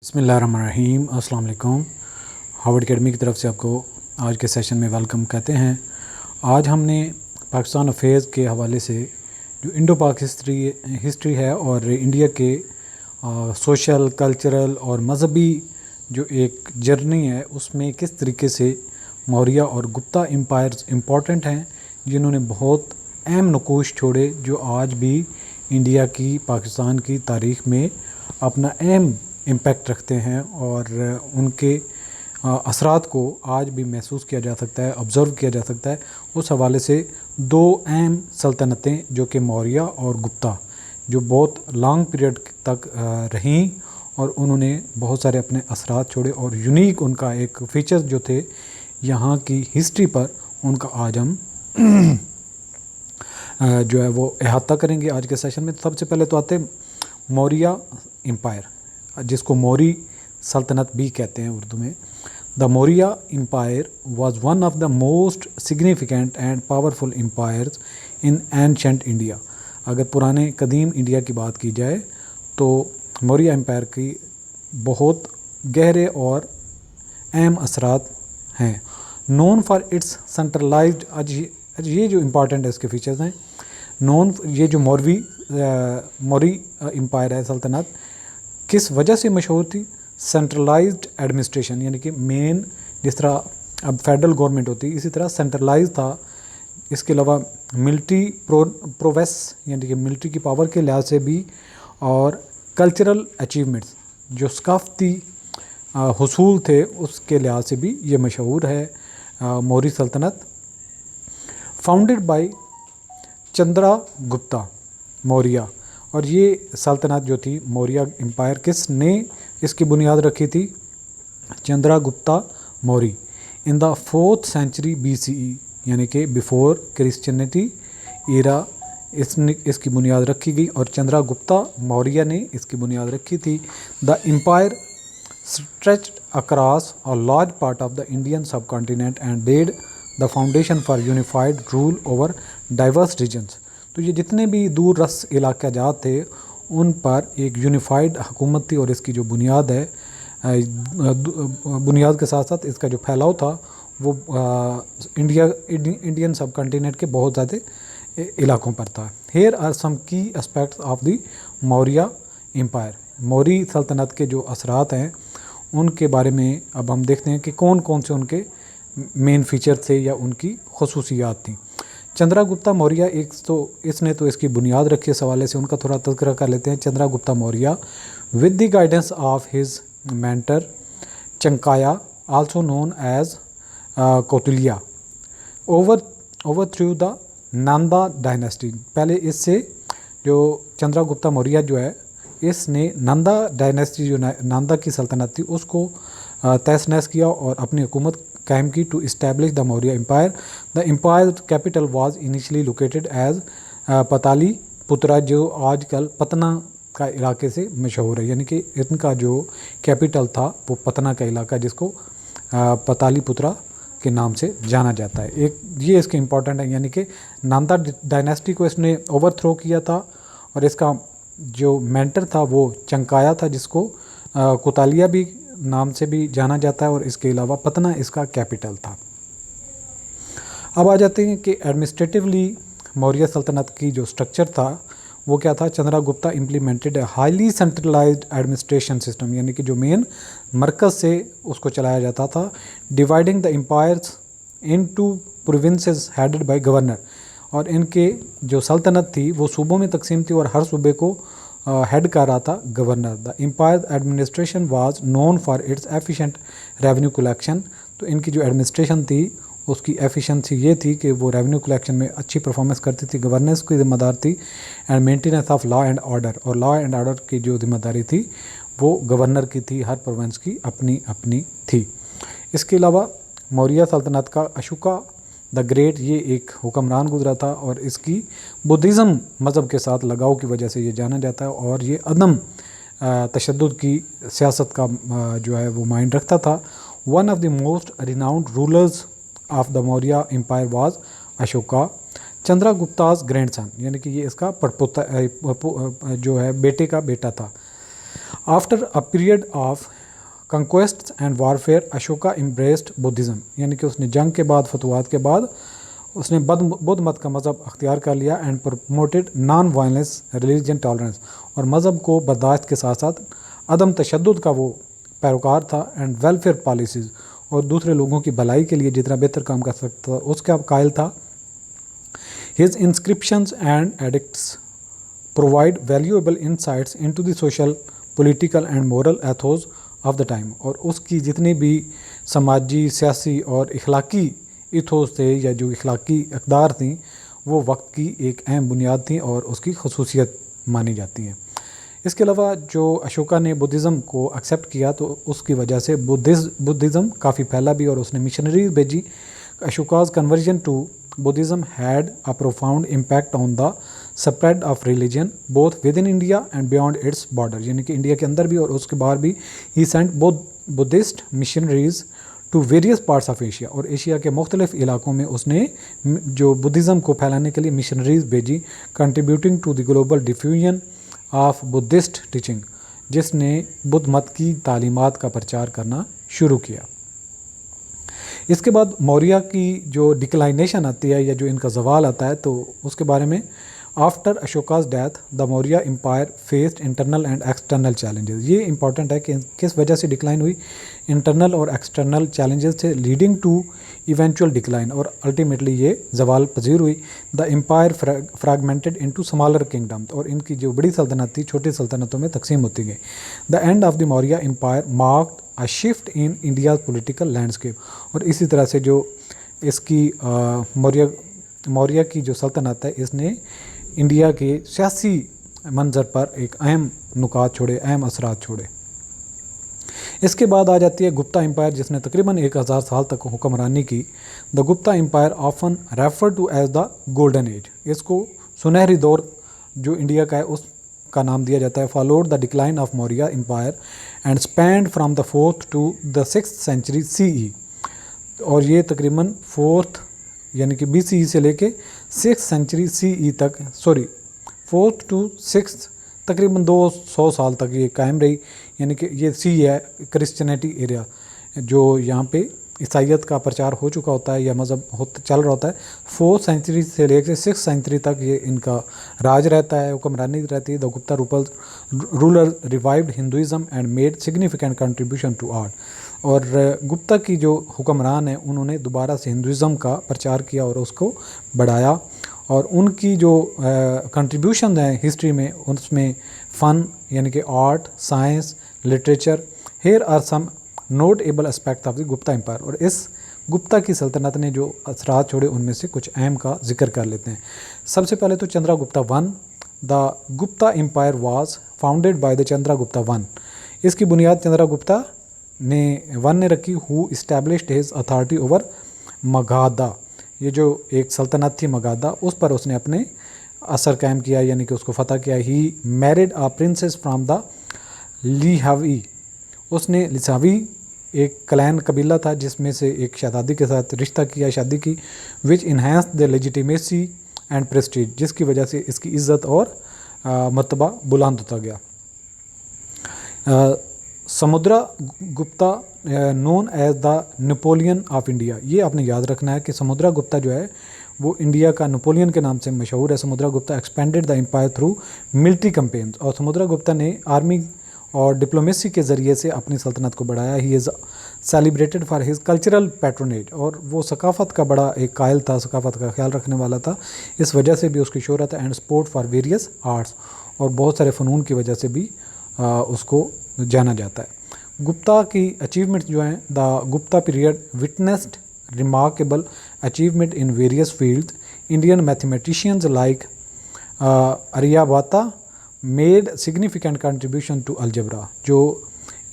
बिस्मिल्लाहिर्रहमानिर्रहीम। अस्सलाम वालेकुम। हार्वर्ड एकेडमी की तरफ से आपको आज के सेशन में वेलकम कहते हैं। आज हमने पाकिस्तान अफेयर्स के हवाले से जो इंडो पाक हिस्ट्री है और इंडिया के सोशल, कल्चरल और मज़हबी जो एक जर्नी है उसमें किस तरीके से मौर्य और गुप्ता एम्पायर्स इम्पॉर्टेंट हैं, जिन्होंने बहुत अहम नकूश छोड़े जो आज भी इंडिया की, पाकिस्तान की तारीख़ में अपना अहम इम्पैक्ट रखते हैं और उनके असरात को आज भी महसूस किया जा सकता है, ऑब्ज़र्व किया जा सकता है। उस हवाले से दो अहम सल्तनतें जो कि मौर्य और गुप्ता, जो बहुत लॉन्ग पीरियड तक रहीं और उन्होंने बहुत सारे अपने असरात छोड़े और यूनिक उनका एक फ़ीचर जो थे यहाँ की हिस्ट्री पर, उनका आज हम जो है वो अहाता करेंगे आज के सेशन में। सबसे पहले तो आते मौर्य एम्पायर, जिसको मौरी सल्तनत भी कहते हैं उर्दू में। The Maurya empire was one of the most significant and powerful empires in ancient India. अगर पुराने कदीम इंडिया की बात की जाए तो मौर्य एम्पायर की बहुत गहरे और अहम असरात हैं। नोन फॉर इट्स सेंट्रलाइज्ड, आज ये जो इम्पॉर्टेंट है इसके फीचर्स हैं। ये जो मौरी एम्पायर है, सल्तनत किस वजह से मशहूर थी? सेंट्रलाइज्ड एडमिनिस्ट्रेशन, यानी कि मेन, जिस तरह अब फेडरल गवर्नमेंट होती है इसी तरह सेंट्रलाइज था। इसके अलावा मिलिट्री प्रोवेस, यानी कि मिलिट्री की पावर के लिहाज से भी, और कल्चरल अचीवमेंट्स जो सकाफती हुसूल थे उसके लिहाज से भी ये मशहूर है मौर्य सल्तनत। फाउंडेड बाय चंद्रगुप्ता मौर्य, और ये सल्तनत जो थी मौर्य एम्पायर, किसने इसकी बुनियाद रखी थी? Chandragupta Maurya. In the 4th century BCE, यानी कि बिफोर क्रिश्चियनिटी एरा इसकी बुनियाद रखी गई और चंद्रगुप्ता मौर्य ने इसकी बुनियाद रखी थी। The empire stretched across a large part of the Indian subcontinent and laid the foundation for unified rule over diverse regions. तो ये जितने भी दूर रस इलाका जात थे उन पर एक यूनिफाइड हुकूमत थी और इसकी जो बुनियाद है, बुनियाद के साथ साथ इसका जो फैलाव था वो इंडियन सब कॉन्टिनेंट के बहुत ज़्यादा इलाकों पर था। Hair are some key aspects of the Maurya empire. Maurya सल्तनत के जो असरात हैं उनके बारे में अब हम देखते हैं कि कौन कौन से उनके मेन फीचर थे या उनकी खसूसियात थी। चंद्रगुप्ता मौर्य इसने तो इसकी बुनियाद रखी, इस हवाले से उनका थोड़ा तज़किरा कर लेते हैं। Chandragupta Maurya with the guidance of his mentor Chanakya, also known as Kautilya, overthrew the Nanda dynasty. पहले इससे जो चंद्रगुप्ता मौर्य जो है इसने नंदा डायनेस्टी, जो नंदा की सल्तनत थी, उसको तहस नहस किया और अपनी हुकूमत कायम की to establish the Maurya empire. The empire capital was initially located as Pataliputra, जो आजकल पतना का इलाके से मशहूर है, यानी कि इनका जो कैपिटल था वो पतना का इलाका, जिसको पतालीपुत्रा के नाम से जाना जाता है। एक ये इसके इम्पॉर्टेंट है, यानी कि नांदा डायनेस्टी को इसने ओवरथ्रो किया था और इसका जो मेंटर था वो चंकाया था, जिसको कोतालिया भी नाम से भी जाना जाता है, और इसके अलावा पतना इसका कैपिटल था। अब आ जाते हैं कि एडमिनिस्ट्रेटिवली मौर्य सल्तनत की जो स्ट्रक्चर था वो क्या था? Chandragupta implemented a highly centralised administration system, यानी कि जो मेन मरकज़ से उसको चलाया जाता था। Dividing the empires into provinces headed by governor, और इनके जो सल्तनत थी वो सूबों में तकसीम थी और हर सूबे को हेड कर रहा था governor. The empire administration was known for its efficient revenue collection. तो इनकी जो एडमिनिस्ट्रेशन थी उसकी एफिशिएंसी ये थी कि वो रेवेन्यू कलेक्शन में अच्छी परफॉर्मेंस करती थी। गवर्नेंस की जिम्मेदार थी and maintenance of law and order, और लॉ एंड ऑर्डर की जो जिम्मेदारी थी वो गवर्नर की थी, हर प्रोविंस की अपनी अपनी थी। इसके अलावा मौर्य सल्तनत का अशोका द ग्रेट ये एक हुक्मरान गुजरा था और इसकी बुद्धिज़्म मज़हब के साथ लगाव की वजह से ये जाना जाता है, और ये अदम तशद्दुद की सियासत का जो है वो माइंड रखता था। One of the most renowned rulers of the Maurya empire was Ashoka, Chandragupta's grandson, यानी कि ये इसका पड़पोता जो है बेटे का बेटा था। After a period of conquest and warfare Ashoka embraced Buddhism, यानी कि उसने जंग के बाद, फतवात के बाद उसने बुद्ध मत का मज़हब अख्तियार कर लिया and promoted non violence religion tolerance, और मज़हब को बर्दाश्त के साथ साथ अदम तशद्दुद का वो पैरोकार था एंड वेलफेयर पॉलिसीज़, और दूसरे लोगों की भलाई के लिए जितना बेहतर काम कर सकता था उसका कायल था। His inscriptions and addicts provide valuable insights into the social, political and moral Athos of the time, और उसकी जितनी भी समाजी, सियासी और इखलाकी इथोस थे या जो इखलाकी अक़दार थी वो वक्त की एक अहम बुनियाद थी और उसकी खसूसियत मानी जाती है। इसके अलावा जो अशोका ने बुद्धिज़्म को एक्सेप्ट किया तो उसकी वजह से बुद्धिज़्म काफ़ी फैला भी और उसने मिशनरीज भेजी। Ashoka's conversion to Buddhism had a profound impact on the spread of religion both within India and beyond its border, यानी कि इंडिया के अंदर भी और उसके बाहर भी। He sent Buddhist missionaries to various parts of Asia, और एशिया के मुख्तलिफ इलाकों में उसने जो बुद्धिज़्म को फैलाने के लिए मिशनरीज भेजी, contributing to the global diffusion of Buddhist teaching, जिसने बुद्ध मत की तालीमात का प्रचार करना शुरू किया। इसके बाद मौर्य की जो डिक्लाइनेशन आती है या जो इनका जवाल आता है तो उसके बारे में, after Ashoka's death the Maurya empire faced internal and external challenges. ये इंपॉर्टेंट है कि किस वजह से डिक्लाइन हुई, इंटरनल और एक्सटर्नल चैलेंजेस थे लीडिंग टू इवेंचुअल डिक्लाइन, और अल्टीमेटली ये जवाल पजीर हुई। The empire fragmented into smaller kingdom, और इनकी जो बड़ी सल्तनत थी छोटी सल्तनतों में तकसीम होती गई। The end of the Maurya empire marked a shift in India political landscape, और इसी तरह से जो इसकी मौर्य की जो सल्तनत है इसने इंडिया के सियासी मंजर पर एक अहम नुकात छोड़े, अहम असरात छोड़े। इसके बाद आ जाती है गुप्ता एम्पायर, जिसने तकरीबन 1000 साल तक हुक्मरानी की। The Gupta empire often refer to as the golden age, इसको सुनहरी दौर जो इंडिया का है उसका नाम दिया जाता है। Followed the decline of Maurya empire and spanned from the 4th to the 6th century CE, और ये तकरीबन 4th यानी कि BCE से लेके 6th century CE तक, 4th to 6th तकरीबन 200 साल तक ये कायम रही। यानी कि ये सी है क्रिश्चियनिटी एरिया, जो यहाँ पे ईसाइयत का प्रचार हो चुका होता है या मज़हब चल रहा होता है। 4th century से लेकर 6th century तक ये इनका राज रहता है, हुक्मरानी रहती है। The Gupta ruler revived Hinduism and made significant contribution to art, और गुप्ता की जो हुक्मरान हैं उन्होंने दोबारा से हिंदुज़म का प्रचार किया और उसको बढ़ाया, और उनकी जो कंट्रीब्यूशन है हिस्ट्री में उसमें फ़न यानी कि art, science, literature, here are some notable aspect of the Gupta empire. और इस गुप्ता की सल्तनत ने जो असरात छोड़े उनमें से कुछ अहम का जिक्र कर लेते हैं। सबसे पहले तो Chandragupta one, the Gupta empire was founded by the Chandragupta one. इसकी बुनियाद चंद्रगुप्ता वन ने रखी, who established his authority over Magadha. ये जो एक सल्तनत थी मगाधा, उस पर उसने अपने असर कायम किया यानी कि उसको फ़तह किया। He married a princess from the लिहावी, उसने लिसावी एक क्लैन कबीला था जिसमें से एक शहजादी के साथ रिश्ता किया, शादी की। Which enhance the legitimacy and prestige, जिसकी वजह से इसकी इज़्ज़त और मर्तबा बुलंद होता गया। Samudra Gupta known as the Napoleon of India, ये आपने याद रखना है कि समुद्रा गुप्ता जो है वो इंडिया का नेपोलियन के नाम से मशहूर है। Samudra Gupta expanded the empire through military campaigns, और समुद्रा गुप्ता ने आर्मी और डिप्लोमेसी के ज़रिए से अपनी सल्तनत को बढ़ाया। He is celebrated for his cultural patronage, और वो सकाफ़त का बड़ा एक कायल था, सकाफ़त का ख्याल रखने वाला था, इस वजह से भी उसकी शोहरत है। And support for various arts, और बहुत सारे फ़नून की वजह से भी उसको जाना जाता है। गुप्ता की अचीवमेंट जो हैं, the Gupta period witnessed remarkable achievement in various field. Indian mathematicians like Aryabhata made significant contribution to algebra, जो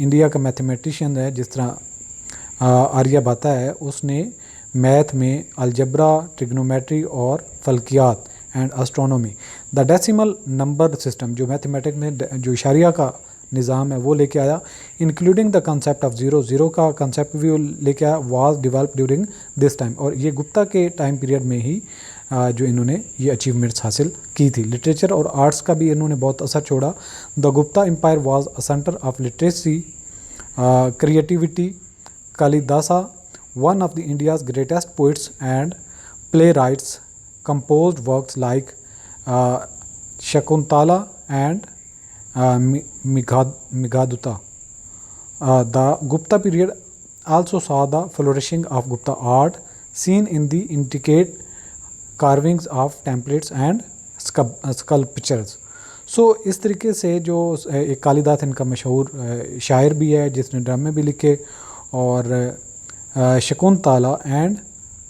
इंडिया का मैथमेटिशियन है जिस तरह आर्यभट्ट है, उसने मैथ में अलजबरा, ट्रिग्नोमेट्री और फल्कियात and astronomy. The decimal number system, जो मैथमेटिक्स में जो इशारिया का निज़ाम है वो लेके आया। Including the concept of zero, zero का कंसेप्ट भी वो लेके आया। Was develop during this time, और ये गुप्ता के टाइम पीरियड में ही जो इन्होंने ये अचीवमेंट्स हासिल की थी। लिटरेचर और आर्ट्स का भी इन्होंने बहुत असर छोड़ा। The Gupta empire was a centre of literacy, creativity. Kalidasa, one of the India's greatest poets and playwrights, composed works like Shakuntala and Meghaduta. The Gupta period also saw the flourishing of Gupta art, seen in the intricate carvings of templates and sculptures. सो इस तरीके से जो एक कालिदास इनका मशहूर शायर भी है जिसने ड्रामे भी लिखे, और शकुंतला एंड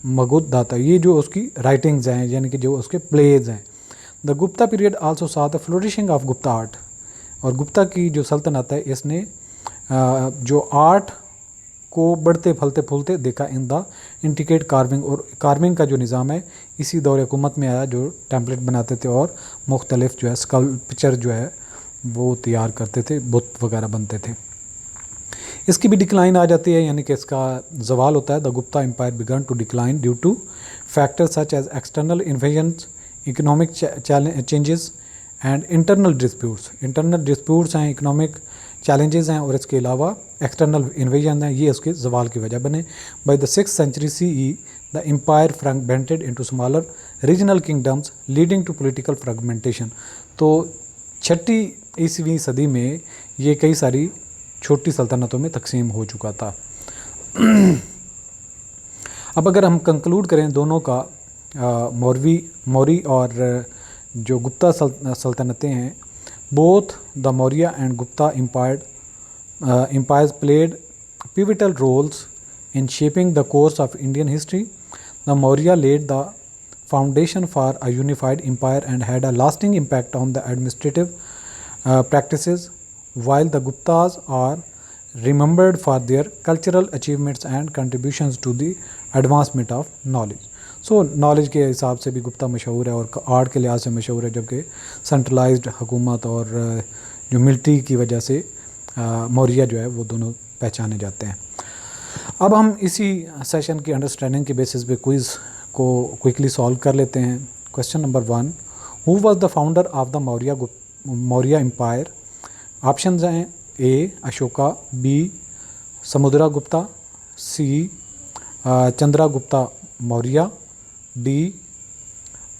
मगधदाता ये जो उसकी राइटिंग्स हैं, यानी कि जो उसके प्लेज हैं। द गुप्ता पीरियड आल्सो सा the flourishing of Gupta art, और गुप्ता की जो सल्तनत है इसने जो आर्ट को बढ़ते फलते फूलते देखा इन द इंट्रिकेट कार्विंग, और कार्विंग का जो निज़ाम है इसी दौर हुकूमत में आया, जो टेम्पलेट बनाते थे और मुख्तलिफ जो है स्कल्पचर जो है वो तैयार करते थे, बुत वगैरह बनते थे। इसकी भी डिक्लाइन आ जाती है, यानी कि इसका जवाल होता है। The Gupta empire began to decline due to factors such as external invasions, economic changes and internal disputes. Internal disputes हैं, इकोनॉमिक चैलेंजेस हैं, और इसके अलावा एक्सटर्नल इन्वेजन हैं, ये उसके जवाल की वजह बने। By the 6th century CE the empire fragmented into smaller regional kingdoms leading to political fragmentation. तो 6वीं ईस्वी सदी में ये कई सारी छोटी सल्तनतों में तकसीम हो चुका था। अब अगर हम कंक्लूड करें दोनों का, मौर्य और जो गुप्ता सल्तनतें हैं, both the Maurya and Gupta empires played pivotal roles in shaping the course of Indian history. The Maurya laid the foundation for a unified empire and had a lasting impact on the administrative practices, while the Guptas are remembered for their cultural achievements and contributions to the advancement of knowledge. So knowledge के हिसाब से भी गुप्ता मशहूर है और art के लिहाज से मशहूर है, जबकि सेंट्रलाइज्ड हुकूमत और जो मिलिट्री की वजह से मौर्य जो है वो दोनों पहचाने जाते हैं। अब हम इसी सेशन की अंडरस्टैंडिंग के बेसिस पे क्विज़ को क्विकली सॉल्व कर लेते हैं। Question number 1, who was the founder of the Maurya empire? Options हैं A Ashoka, B Samudragupta, C Chandragupta Maurya, D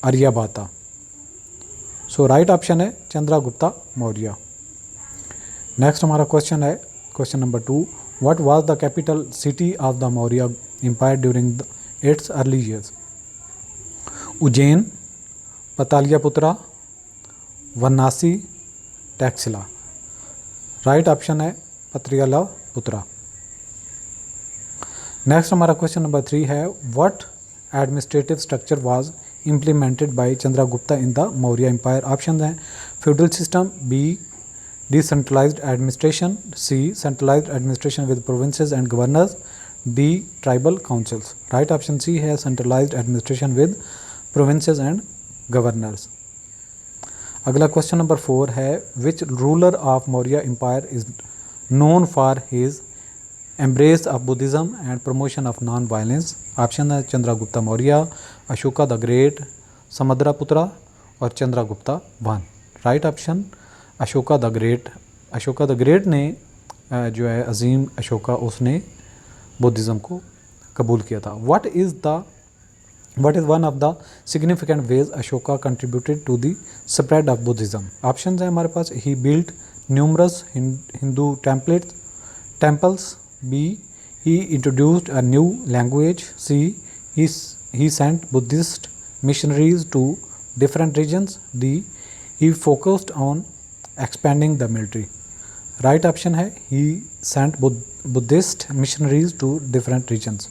Aryabhata. So right option है चंद्रगुप्ता मौर्य। नेक्स्ट हमारा क्वेश्चन है question number 2, what was the capital city of the Maurya empire during its early years? Ujjain, Pataliputra, Varanasi, Taxila. Right option है Pataliputra. Next हमारा question number 3 है, what administrative structure was implemented by Chandragupta in the Maurya empire? Option हैं feudal system, B decentralised administration, C centralised administration with provinces and governors, D tribal councils. Right option C है centralised administration with provinces and governors. अगला question number 4 है, which ruler of Maurya empire is known for his embrace of Buddhism and promotion of non violence? Option है Chandragupta Maurya, Ashoka the great, Samudraputra और Chandragupta one. Right option Ashoka the great. Ashoka the great ने जो है अजीम अशोका, उसने Buddhism को कबूल किया था। What is one of the significant ways Ashoka contributed to the spread of Buddhism? Option है हमारे पास, he built numerous Hindu temples, B he introduced a new language, C he sent Buddhist missionaries to different regions, D he focused on expanding the military. Right option है he sent Buddhist missionaries to different regions.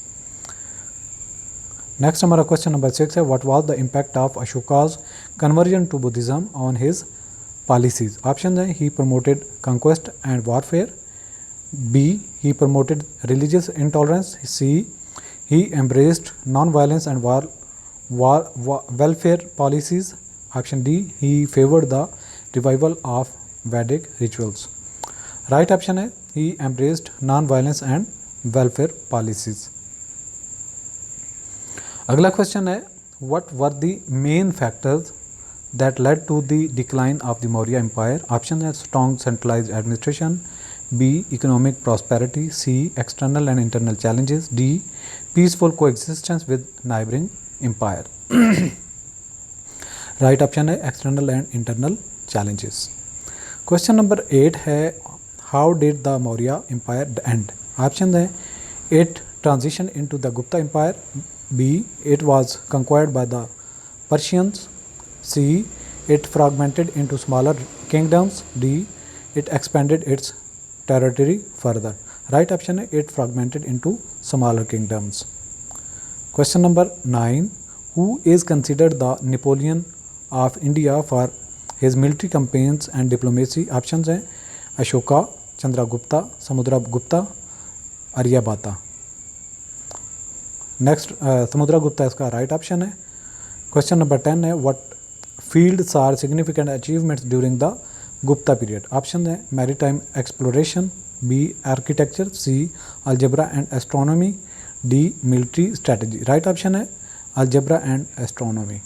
Next हमारा question number 6 है, what was the impact of Ashoka's conversion to Buddhism on his policies? Options है he promoted conquest and warfare, B he promoted religious intolerance, C he embraced non-violence and welfare policies, option D he favored the revival of Vedic rituals. Right option है he embraced non-violence and welfare policies. अगला question है, what were the main factors that led to the decline of the Maurya Empire? Option है strong centralized administration, B economic prosperity, C external and internal challenges, D peaceful coexistence with neighboring empire. Right option है external and internal challenges. Question number 8 है how did the Maurya empire end? Option है it transition into the Gupta empire, B it was conquered by the Persians, C it fragmented into smaller kingdoms, D it expanded its territory further. Right option है it fragmented into smaller kingdoms. Question number 9 who is considered the Napoleon of India for his military campaigns and diplomacy? Options हैं Ashoka, Chandragupta, Samudragupta, Aryabhatta. Next Samudragupta इसका right option है। Question number 10 है what fields are significant achievements during the Gupta period? Option है maritime exploration, B architecture, C algebra and astronomy, D military strategy. Right option है algebra and astronomy.